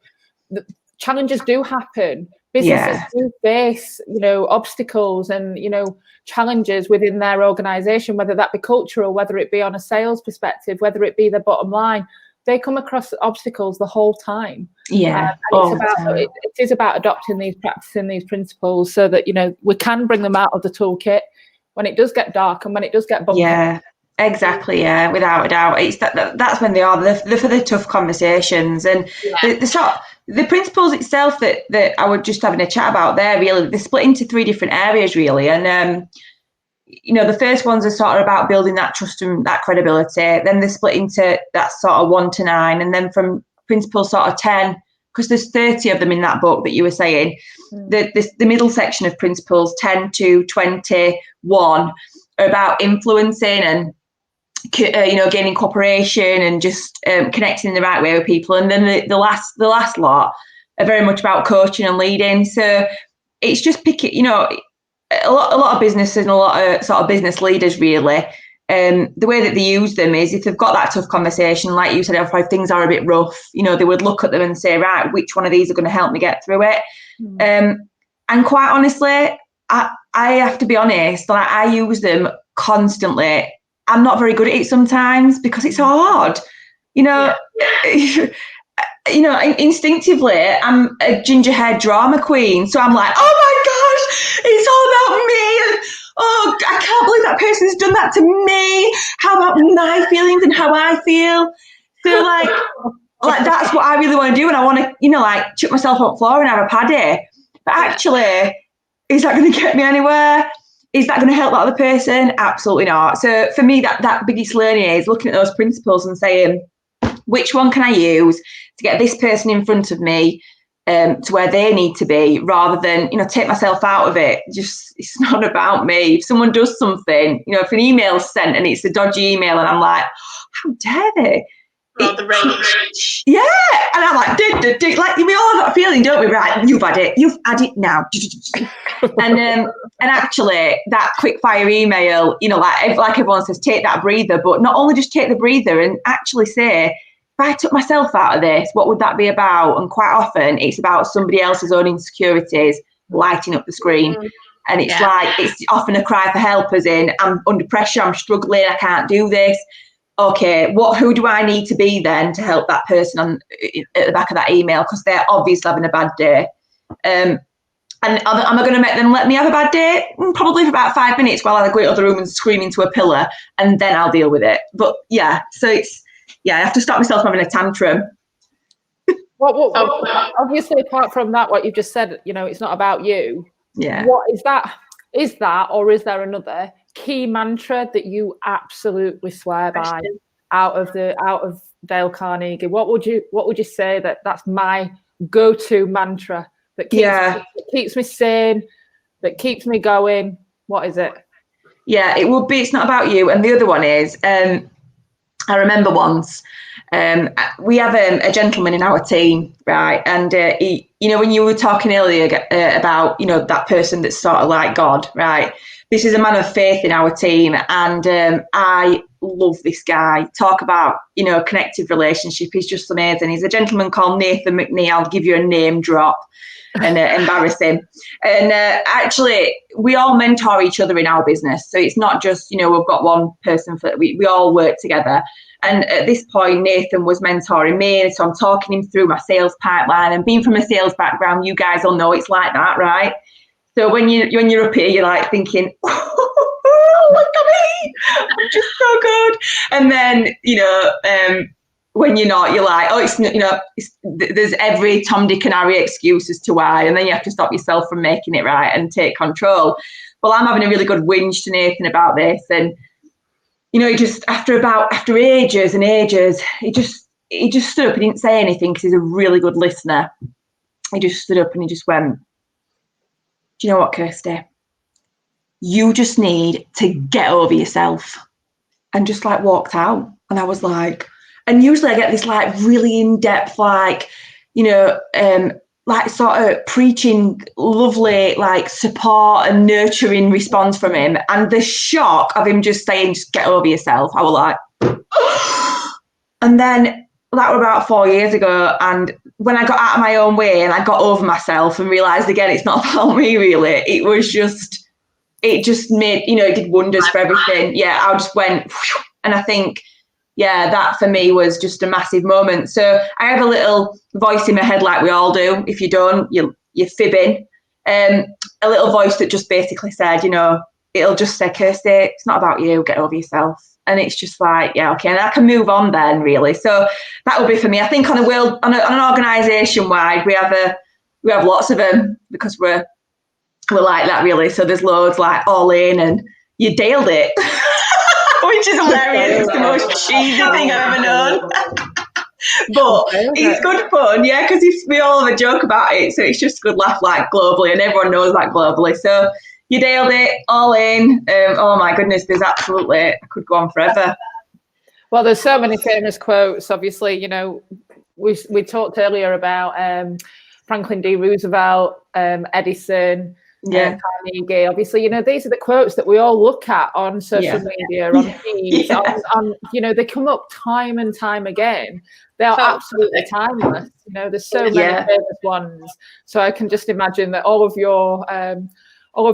challenges do happen. Businesses do face, you know, obstacles and, you know, challenges within their organisation, whether that be cultural, whether it be on a sales perspective, whether it be the bottom line. They come across obstacles the whole time. Yeah. It is about adopting these, practicing these principles so that, you know, we can bring them out of the toolkit when it does get dark and when it does get bumpy. Yeah, exactly. Yeah, without a doubt. It's that's when they are for the tough conversations. And the principles itself that I was just having a chat about there, really, they're split into 3 different areas, really. And you know, the first ones are sort of about building that trust and that credibility. Then they're split into that sort of 1 to 9, and then from principles sort of 10, because there's 30 of them in that book that you were saying. The middle section of principles 10 to 21 are about influencing and you know, gaining cooperation and just connecting in the right way with people. And then the last lot are very much about coaching and leading. So it's just picking, you know, a lot of businesses and a lot of sort of business leaders, really, the way that they use them is if they've got that tough conversation, like you said, if things are a bit rough, you know, they would look at them and say, right, which one of these are going to help me get through it? And quite honestly, I have to be honest, like, I use them constantly. I'm not very good at it sometimes because it's hard, you know. You know, instinctively, I'm a ginger hair drama queen, so I'm like, oh my gosh, it's all about me, and oh, I can't believe that person's done that to me. How about my feelings and how I feel? So like that's what I really want to do, and I want to, you know, like, chuck myself on the floor and have a paddy. But actually, is that going to get me anywhere? Is that going to help that other person? Absolutely not. So for me, that biggest learning is looking at those principles and saying, which one can I use to get this person in front of me to where they need to be, rather than, you know, take myself out of it. Just, it's not about me. If someone does something, you know, if an email's sent and it's a dodgy email and I'm like, how dare they? The rage. Yeah, and I'm like, like, we all have that feeling, don't we? Right, you've had it now. And actually, that quick fire email, you know, like everyone says, take that breather, but not only just take the breather and actually say, if I took myself out of this, what would that be about? And quite often, it's about somebody else's own insecurities lighting up the screen. And it's like, it's often a cry for help, as in, I'm under pressure, I'm struggling, I can't do this. Okay, who do I need to be then to help that person at the back of that email, because they're obviously having a bad day? And am I going to make them let me have a bad day? Probably for about 5 minutes while I go into the other room and scream into a pillar, and then I'll deal with it. But yeah, so it's, I have to stop myself from having a tantrum. Obviously, apart from that, what you've just said, you know, it's not about you. Yeah. What is that? Is that, or is there another key mantra that you absolutely swear by out of Dale Carnegie? What would you say that's my go-to mantra that keeps me sane, that keeps me going? What is it? Yeah, it would be, it's not about you. And the other one is, I remember once, we have a gentleman in our team, right? And he, you know, when you were talking earlier about, you know, that person that's sort of like God, right? This is a man of faith in our team, and I love this guy. Talk about, you know, connective relationship. He's just amazing. He's a gentleman called Nathan McNee. I'll give you a name drop and embarrass him. And actually, we all mentor each other in our business. So it's not just, you know, we've got one person we all work together. And at this point, Nathan was mentoring me. So I'm talking him through my sales pipeline, and being from a sales background, you guys all know it's like that, right? So when you're up here, you're like thinking, oh, look at me, I'm just so good. And then, you know, when you're not, you're like, oh, it's, you know, there's every Tom, Dick and Harry excuse as to why. And then you have to stop yourself from making it right and take control. Well, I'm having a really good whinge to Nathan about this. And, you know, he just, after ages and ages, he just stood up. He didn't say anything because he's a really good listener. He just stood up and he just went, do you know what, Kirsty? You just need to get over yourself. And just like walked out. And I was like, and usually I get this like really in-depth, like, you know, like sort of preaching lovely like support and nurturing response from him, and the shock of him just saying, just get over yourself, I was like and then that was about 4 years ago, and when I got out of my own way and I got over myself and realised again it's not about me really, it just made, it did wonders for everything. Yeah, I just went whew, and I think that for me was just a massive moment. So I have a little voice in my head, like we all do. If you don't, you're fibbing. A little voice that just basically said, it'll just say, Kirsty, it's not about you, get over yourself. And it's just like, yeah, okay, and I can move on then, really. So that will be for me. I think on a world, on an organisation wide, we have lots of them, because we're like that, really. So there's loads like All In and You Daled It. Which is hilarious. It's the most cheesy thing I've ever known. But it's good fun, yeah, because we all have a joke about it. So it's just a good laugh, like globally, and everyone knows that globally. So You Daled It, All In. Oh my goodness, there's absolutely, I could go on forever. Well, there's so many famous quotes. Obviously, we talked earlier about Franklin D. Roosevelt, Edison. Carnegie, obviously, these are the quotes that we all look at on social media, on feeds, on they come up time and time again. They are absolutely timeless. There's so many famous ones. So I can just imagine that all of your home, all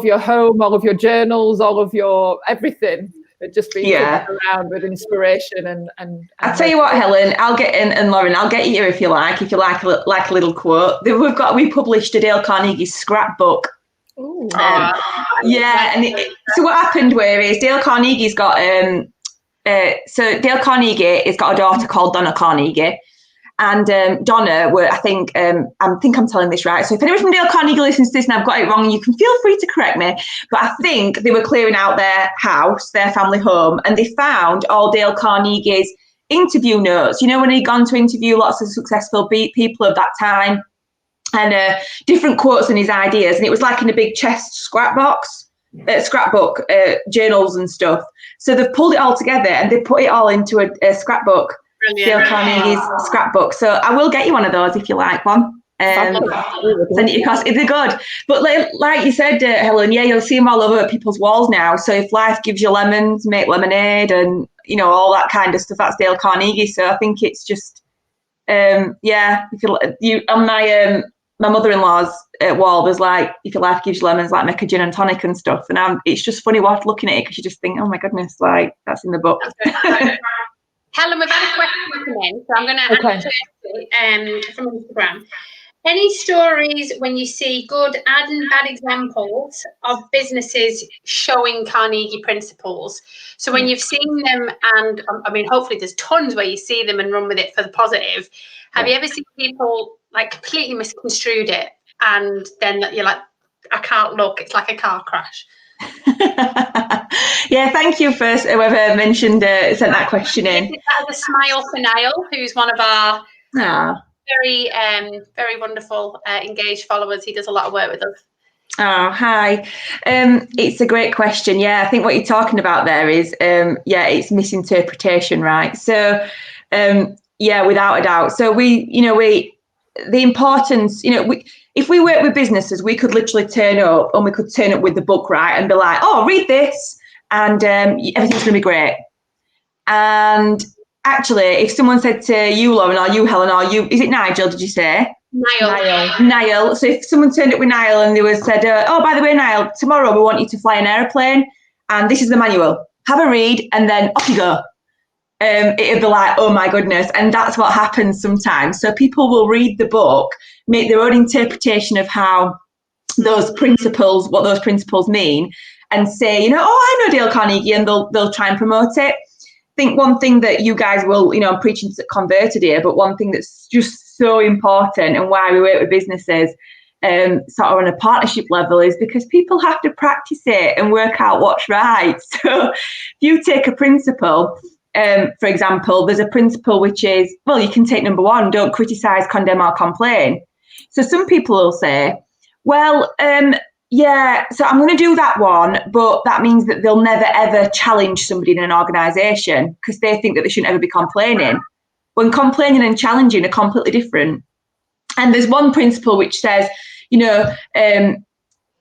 of your journals, all of your everything, just being around with inspiration and I'll tell you what, Helen, I'll get in, and Lauren, I'll get you if you like a little quote. We published a Dale Carnegie scrapbook. So what happened is Dale Carnegie's got Dale Carnegie has got a daughter called Donna Carnegie, and Donna I think I'm telling this right, so if anyone from Dale Carnegie listens to this and I've got it wrong, you can feel free to correct me, but I think they were clearing out their house, their family home, and they found all Dale Carnegie's interview notes, when he'd gone to interview lots of successful people of that time, and different quotes and his ideas, and it was like in a big chest scrapbook, journals and stuff. So they've pulled it all together and they put it all into a scrapbook, Dale Carnegie's scrapbook. So I will get you one of those if you like one. Send it across. They're good. But like you said, Helen, you'll see them all over people's walls now. So if life gives you lemons, make lemonade, and all that kind of stuff. That's Dale Carnegie. So I think it's just if you on my mother-in-law's wall, there's like, if your life gives you lemons, like make a gin and tonic and stuff. And it's just funny looking at it, because you just think, oh my goodness, like that's in the book. Helen, we've had a question come in, so I'm going to answer it from Instagram. Any stories when you see good and bad examples of businesses showing Carnegie principles? So when you've seen them, and hopefully there's tons where you see them and run with it for the positive. Have you ever seen people like completely misconstrued it, and then you're like, I can't look, it's like a car crash? Thank you first, whoever sent that question in. That is a smile for Niall, who's one of our very very wonderful engaged followers. He does a lot of work with us. Oh, hi. It's a great question. I think what you're talking about there is it's misinterpretation, right? So without a doubt. So the importance, if we work with businesses, we could literally turn up with the book, right, and be like, oh, read this, and everything's going to be great. And actually, if someone said to you, Lauren, or you, Helen, or you, is it Nigel, did you say? Niall. So if someone turned up with Niall and they said, oh, by the way, Niall, tomorrow we want you to fly an aeroplane, and this is the manual. Have a read, and then off you go. It'd be like, oh my goodness. And that's what happens sometimes. So people will read the book, make their own interpretation of how what those principles mean, and say, oh, I know Dale Carnegie, and they'll try and promote it. I think one thing that you guys will, I'm preaching to converted here, but one thing that's just so important, and why we work with businesses sort of on a partnership level, is because people have to practice it and work out what's right. So if you take a principle, for example, there's a principle which is, well, you can take number 1, don't criticize, condemn, or complain. So some people will say, well, so I'm going to do that one, but that means that they'll never ever challenge somebody in an organisation, because they think that they shouldn't ever be complaining. When complaining and challenging are completely different. And there's one principle which says,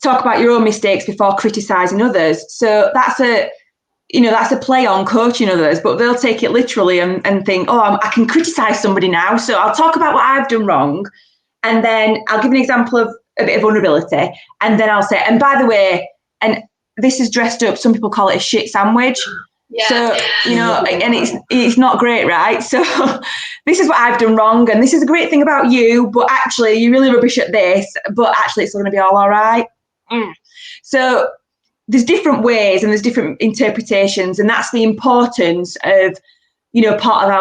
talk about your own mistakes before criticising others. So that's a play on coaching others, but they'll take it literally and think, oh, I can criticise somebody now, so I'll talk about what I've done wrong, and then I'll give an example of a bit of vulnerability, and then I'll say, and by the way, and this is dressed up, some people call it a shit sandwich. Yeah. So, and it's not great, right? So this is what I've done wrong, and this is a great thing about you, but actually you're really rubbish at this, but actually it's going to be all right. So there's different ways and there's different interpretations, and that's the importance of, part of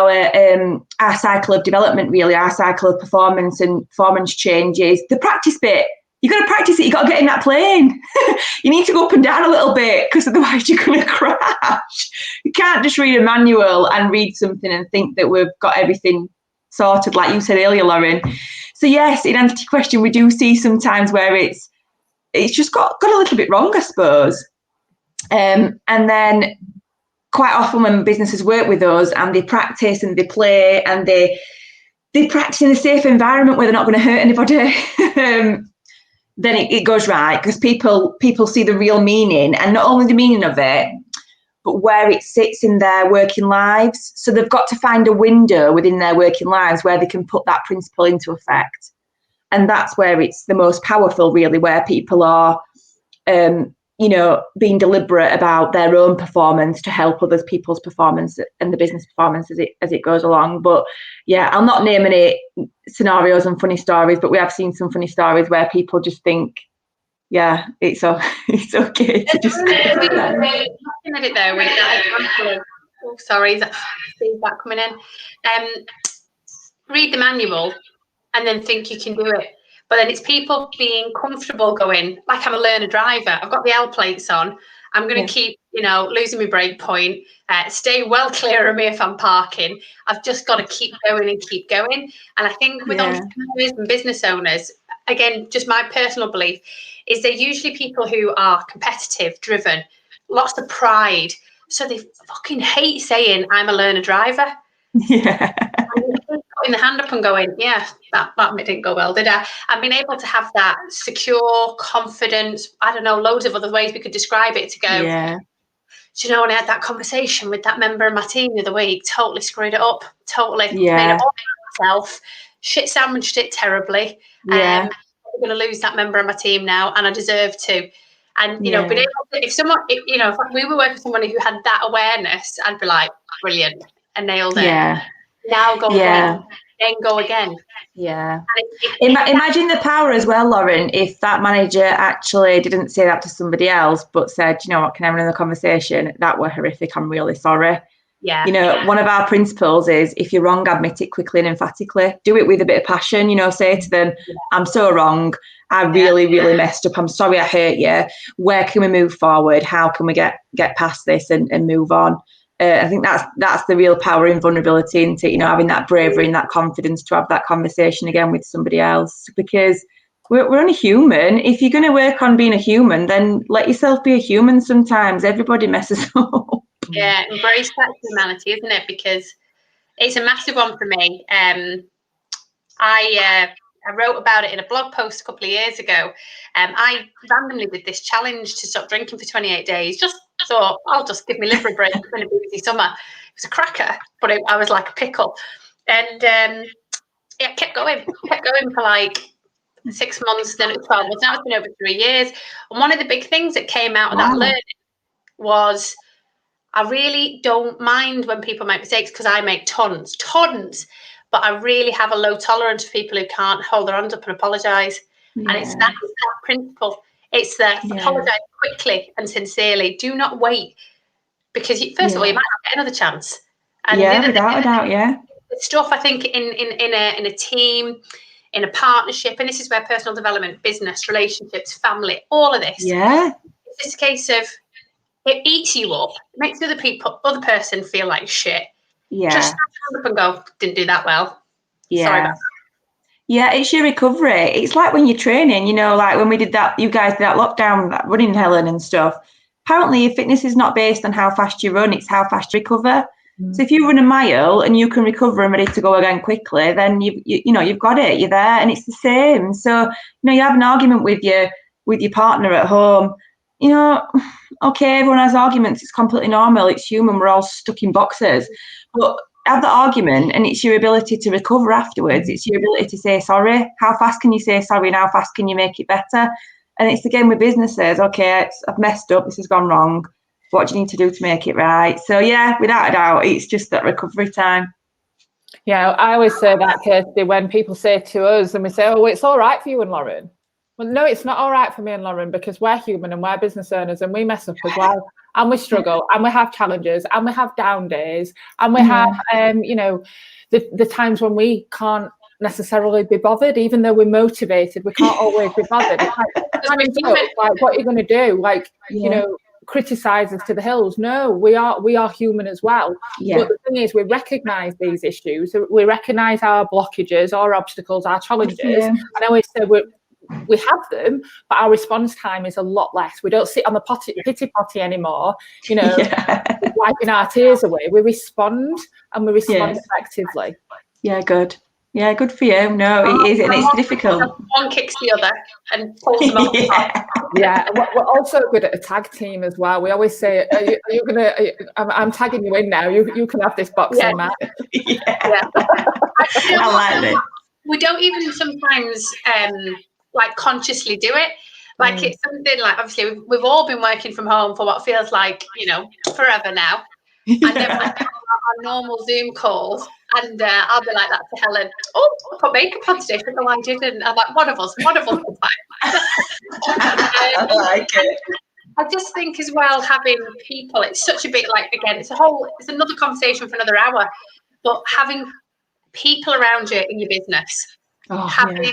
our cycle of development, really, our cycle of performance and performance changes. The practice bit, you got to practice it. You got to get in that plane. You need to go up and down a little bit, because otherwise you're going to crash. You can't just read a manual and read something and think that we've got everything sorted, like you said earlier, Lauren. So yes, in answer to your question, we do see sometimes where it's just got a little bit wrong, I suppose. And then quite often when businesses work with us and they practice and they play and they practice in a safe environment where they're not going to hurt anybody, then it goes right, because people see the real meaning, and not only the meaning of it, but where it sits in their working lives. So they've got to find a window within their working lives where they can put that principle into effect. And that's where it's the most powerful, really, where people are, being deliberate about their own performance to help other people's performance and the business performance as it goes along. But yeah, I'll not name any scenarios and funny stories, but we have seen some funny stories where people just think, yeah, it's okay to just. Looking at it though, with that example of, sorry, is that feedback coming in? Read the manual and then think you can do it. But then it's people being comfortable going, like, I'm a learner driver. I've got the L plates on. I'm going to keep, losing my brake point. Stay well clear of me if I'm parking. I've just got to keep going and keep going. And I think with entrepreneurs and business owners, again, just my personal belief, is they're usually people who are competitive, driven, lots of pride. So they fucking hate saying, I'm a learner driver. Yeah. Putting the hand up and going, yeah, that didn't go well, did I? And being able to have that secure confidence, I don't know, loads of other ways we could describe it, to go, do you know, when I had that conversation with that member of my team the other week, totally screwed it up, totally made it all myself, shit sandwiched it terribly. I'm going to lose that member of my team now, and I deserve to. And, being able to, if we were working with somebody who had that awareness, I'd be like, brilliant, I nailed it. Yeah. Now go again, then go again. Yeah. Imagine the power as well, Lauren, if that manager actually didn't say that to somebody else, but said, you know what, can I have another conversation? That were horrific. I'm really sorry. Yeah. One of our principles is, if you're wrong, admit it quickly and emphatically. Do it with a bit of passion, say to them, I'm so wrong. I really, really messed up. I'm sorry I hurt you. Where can we move forward? How can we get past this and move on? I think that's the real power in vulnerability, into having that bravery and that confidence to have that conversation again with somebody else, because we're only human. If you're going to work on being a human, then let yourself be a human. Sometimes everybody messes up. Yeah, embrace that humanity, isn't it? Because it's a massive one for me. I wrote about it in a blog post a couple of years ago. I randomly did this challenge to stop drinking for 28 days. Just thought, I'll just give my liver a break. It's been a busy summer. It was a cracker, but I was like a pickle. And kept going for like 6 months, then it was 12 months. Now it's been over 3 years. And one of the big things that came out of that learning was, I really don't mind when people make mistakes, because I make tons, but I really have a low tolerance for people who can't hold their hands up and apologise. And it's that principle. It's the apologise quickly and sincerely. Do not wait, because first of all, you might not get another chance. And without a doubt, the stuff, I think, in a team, in a partnership, and this is where personal development, business, relationships, family, all of this. Yeah. It's just a case of, it eats you up, makes the other person feel like shit. Yeah. Just stand up and go, didn't do that well. Yeah. Sorry about that. Yeah, it's your recovery. It's like when you're training, like when we did that, you guys did that lockdown, that running, Helen, and stuff. Apparently your fitness is not based on how fast you run, it's how fast you recover. So if you run a mile and you can recover and ready to go again quickly, then you've got it. You're there, and it's the same. So you have an argument with your partner at home. Okay, everyone has arguments. It's completely normal. It's human. We're all stuck in boxes. But have the argument, and it's your ability to recover afterwards. It's your ability to say sorry. How fast can you say sorry, and how fast can you make it better? And it's again with businesses. Okay, I've messed up. This has gone wrong. What do you need to do to make it right? So yeah, without a doubt, it's just that recovery time. Yeah, I always say that, Kirsty, when people say to us, and we say, "Oh, it's all right for you and Lauren." Well, no, it's not all right for me and Lauren, because we're human and we're business owners and we mess up as well, and we struggle, and we have challenges, and we have down days, and we have, the times when we can't necessarily be bothered, even though we're motivated. We can't always be bothered. It's like what are you going to do? Criticize us to the hills. No, we are human as well. But the thing is, we recognize these issues, we recognize our blockages, our obstacles, our challenges, and I always say we have them, but our response time is a lot less. We don't sit on the pity potty anymore, wiping our tears away. We respond, and we respond effectively. Yeah, good. Yeah, good for you. No, it is, and it's difficult. One kicks the other and pulls them up. Yeah, we're also good at a tag team as well. We always say, "Are you gonna?" I'm tagging you in now. You can have this boxing match. I like it. We don't even sometimes consciously do it. It's something like, obviously we've all been working from home for what feels like forever now. And then we'll have our normal Zoom calls, and I'll be like that to Helen. "Oh, I put makeup on today." "No, I didn't." I'm like, one of us will find. I like it. I just think as well, having people, it's such a bit again, it's another conversation for another hour, but having people around you in your business, having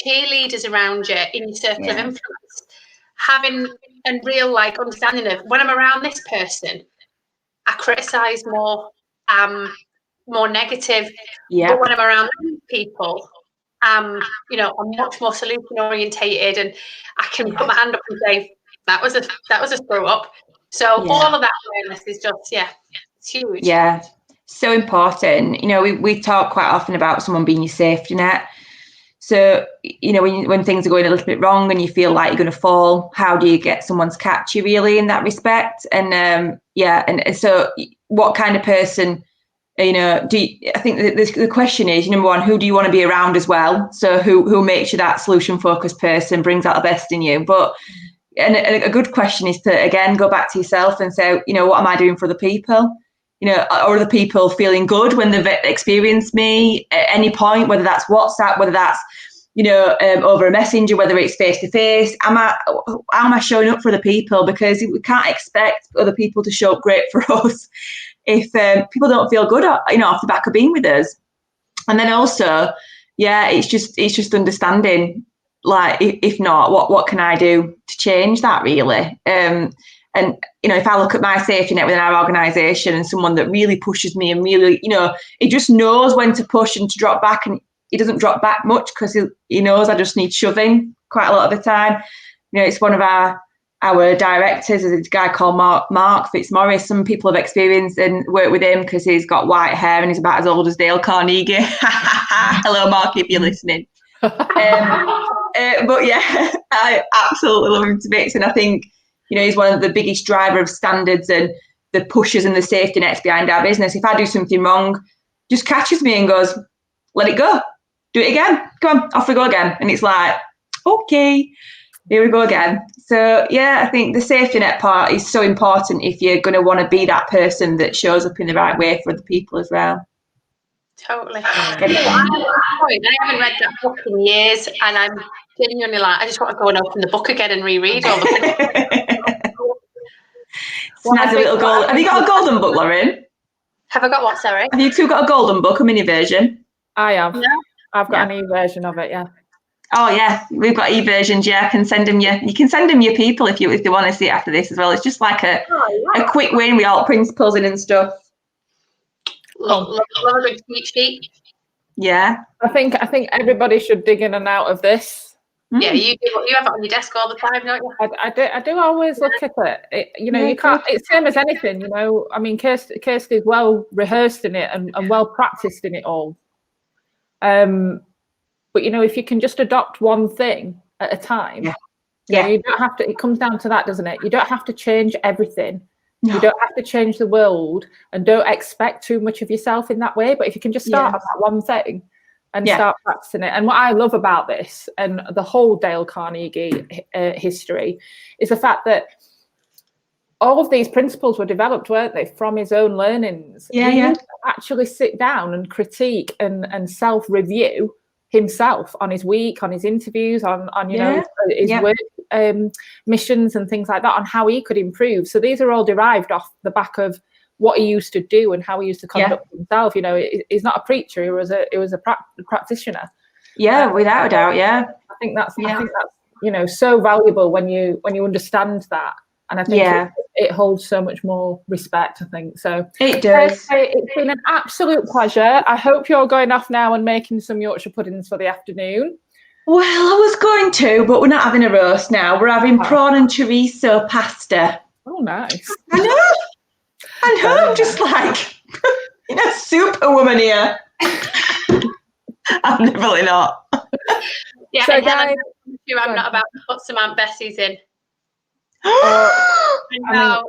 cheerleaders around you in your circle of influence, having a real understanding of, when I'm around this person, I criticize more, more negative. But when I'm around people, I'm much more solution orientated, and I can put my hand up and say, that was a screw up. So all of that awareness is just, it's huge. Yeah, so important. We talk quite often about someone being your safety net. So, when things are going a little bit wrong and you feel like you're going to fall, how do you get someone to catch you really in that respect? And and so what kind of person, I think the question is, number one, who do you want to be around as well? So who makes you that solution focused person, brings out the best in you? But and a good question is to, again, go back to yourself and say, what am I doing for the people? Are the people feeling good when they've experienced me at any point, whether that's WhatsApp, whether that's, over a messenger, whether it's face to face? How am I showing up for the people? Because we can't expect other people to show up great for us if people don't feel good, off the back of being with us. And then also, it's just understanding, if not, what can I do to change that really? And, if I look at my safety net within our organisation, and someone that really pushes me and really, he just knows when to push and to drop back, and he doesn't drop back much because he knows I just need shoving quite a lot of the time. It's one of our directors is a guy called Mark Fitzmaurice. Some people have experienced and worked with him because he's got white hair and he's about as old as Dale Carnegie. Hello, Mark, if you're listening. But I absolutely love him to bits, and I think he's one of the biggest driver of standards and the pushes and the safety nets behind our business. If I do something wrong, just catches me and goes, "Let it go, do it again, come on, off we go again." And it's like, okay, here we go again. So I think the safety net part is so important if you're going to want to be that person that shows up in the right way for other people as well. Totally. I haven't read that book in years, and I'm genuinely I just want to go and open the book again and reread all the Have you got a golden book, Lauren? Have I got what, sorry? Have you two got a golden book, a mini version? I have. Yeah. I've got an e-version of it, Oh yeah, we've got e-versions. I can send them you can send them your people if they want to see it after this as well. It's just like a quick win with all principles in and stuff. Love a good cheat sheet. Yeah. I think everybody should dig in and out of this. Yeah, you have it on your desk all the time, don't you? I do always look at it. You know, you can't. It's same as anything. You know, I mean, Kirsty's well rehearsed in it and well practiced in it all. But you know, if you can just adopt one thing at a time, you know, you don't have to. It comes down to that, doesn't it? You don't have to change everything. No. You don't have to change the world, and don't expect too much of yourself in that way. But if you can just start at that one thing and start practicing it. And what I love about this and the whole Dale Carnegie history is the fact that all of these principles were developed, weren't they, from his own learnings? He used to actually sit down and critique and self-review himself on his week, on his interviews, on you know, his work missions and things like that, on how he could improve. So these are all derived off the back of what he used to do and how he used to conduct himself. You know, he's not a preacher; he was a practitioner. Yeah, without a doubt. Yeah, I think that's you know, so valuable when you understand that, and I think it holds so much more respect. I think so. It does. It's been an absolute pleasure. I hope you're going off now and making some Yorkshire puddings for the afternoon. Well, I was going to, but we're not having a roast now. We're having prawn and chorizo pasta. Oh, nice. I know. I'm just like, you know, superwoman here. I'm definitely not. Yeah, so guys, I'm not about to put some Aunt Bessie's in. I know.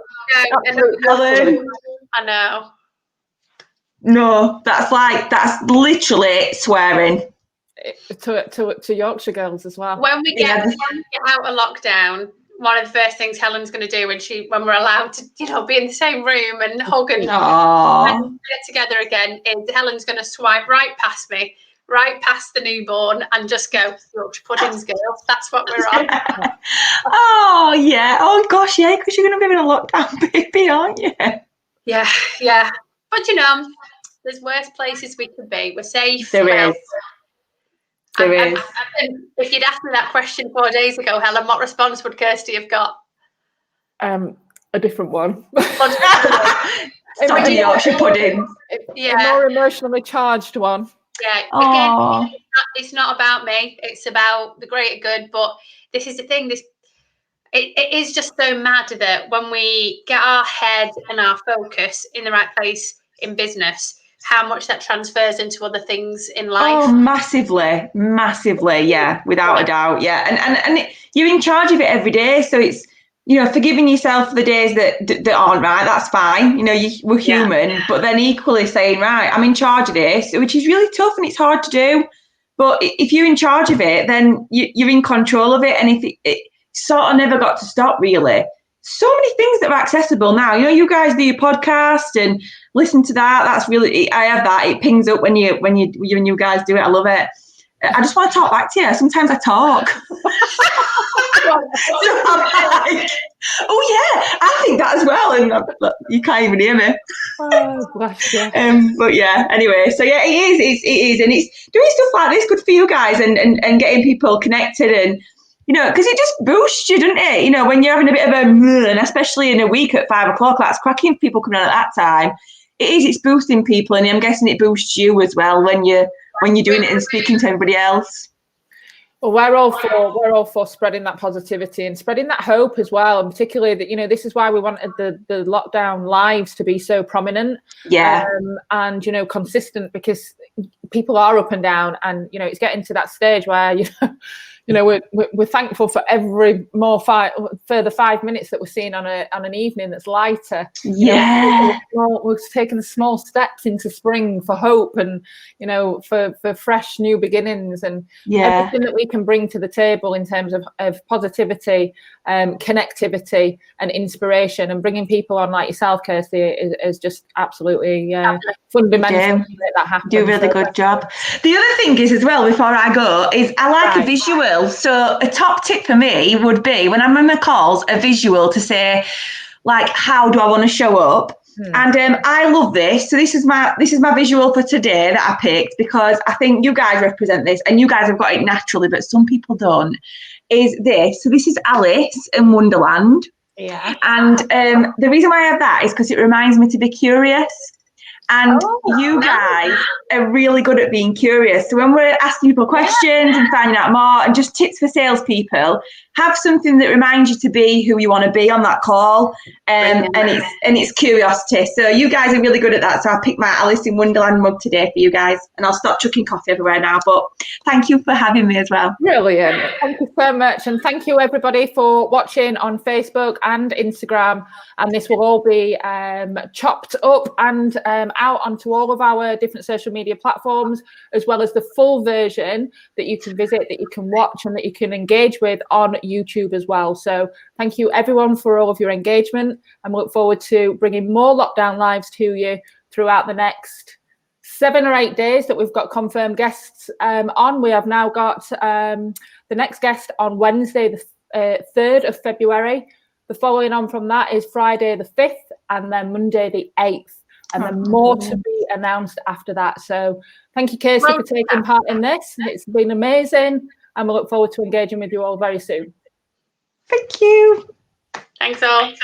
No, that's literally swearing. To Yorkshire girls as well. When we get out of lockdown, one of the first things Helen's going to do when we're allowed to, you know, be in the same room and hug and get together again, is Helen's going to swipe right past me, right past the newborn, and just go, Yorkshire puddings, girls. That's what we're on. Oh yeah. Oh gosh, yeah. Because you're going to be in a lockdown, baby, aren't you? Yeah. But you know, there's worse places we could be. We're safe. There is. And if you'd asked me that question 4 days ago, Helen, what response would Kirsty have got? A different one. Stop the Yorkshire pudding. A more emotionally charged one. Yeah. Again, it's not about me. It's about the greater good. But this is the thing. It is just so mad that when we get our head and our focus in the right place in business, how much that transfers into other things in life. Oh, massively, yeah, without a doubt, yeah. And you're in charge of it every day, so it's, you know, forgiving yourself for the days that aren't right, that's fine. You know, we're human, but then equally saying, right, I'm in charge of this, which is really tough and it's hard to do. But if you're in charge of it, then you're in control of it. And if it sort of never got to stop, really. So many things that are accessible now. You know, you guys do your podcast and listen to that. That's really, I have that. It pings up when you guys do it. I love it. I just want to talk back to you. Sometimes I talk. So I'm like, oh yeah, I think that as well. And you can't even hear me. Oh, bless you. But yeah, anyway, so yeah, it is. And it's doing stuff like this good for you guys and getting people connected and, you know, because it just boosts you, doesn't it? You know, when you're having a bit of and especially in a week at 5 o'clock, that's cracking for people coming on at that time. It's boosting people, and I'm guessing it boosts you as well when you're doing it and speaking to everybody else. Well, we're all for spreading that positivity and spreading that hope as well, and particularly that, you know, this is why we wanted the lockdown lives to be so prominent, and you know, consistent, because people are up and down, and you know, it's getting to that stage where you know, we're thankful for every further 5 minutes that we're seeing on an evening that's lighter. Yeah, we're taking small steps into spring for hope and, you know, for fresh new beginnings, and everything that we can bring to the table in terms of positivity, connectivity, and inspiration, and bringing people on like yourself, Kirsty, is just absolutely fundamental to make that happen. Do a really good job. The other thing is as well, before I go, is I like a visual. So a top tip for me would be, when I'm on my calls, a visual to say, like, how do I want to show up? And I love this. So this is my visual for today that I picked, because I think you guys represent this, and you guys have got it naturally, but some people don't. Is this? So this is Alice in Wonderland. Yeah. And the reason why I have that is because it reminds me to be curious. And you guys are really good at being curious. So when we're asking people questions and finding out more and just tips for salespeople, have something that reminds you to be who you want to be on that call. And it's curiosity. So you guys are really good at that. So I picked my Alice in Wonderland mug today for you guys, and I'll stop chucking coffee everywhere now. But thank you for having me as well. Brilliant. Thank you so much. And thank you everybody for watching on Facebook and Instagram. And this will all be chopped up and out onto all of our different social media platforms, as well as the full version that you can visit, that you can watch, and that you can engage with on YouTube as well. So thank you everyone for all of your engagement, and we look forward to bringing more lockdown lives to you throughout the next 7 or 8 days that we've got confirmed guests on. We have now got the next guest on Wednesday, the 3rd of February. The following on from that is Friday the 5th, and then Monday the 8th, and then more to be announced after that. So thank you, Kirsty, for taking part in this. It's been amazing, and we look forward to engaging with you all very soon. Thank you. Thanks all.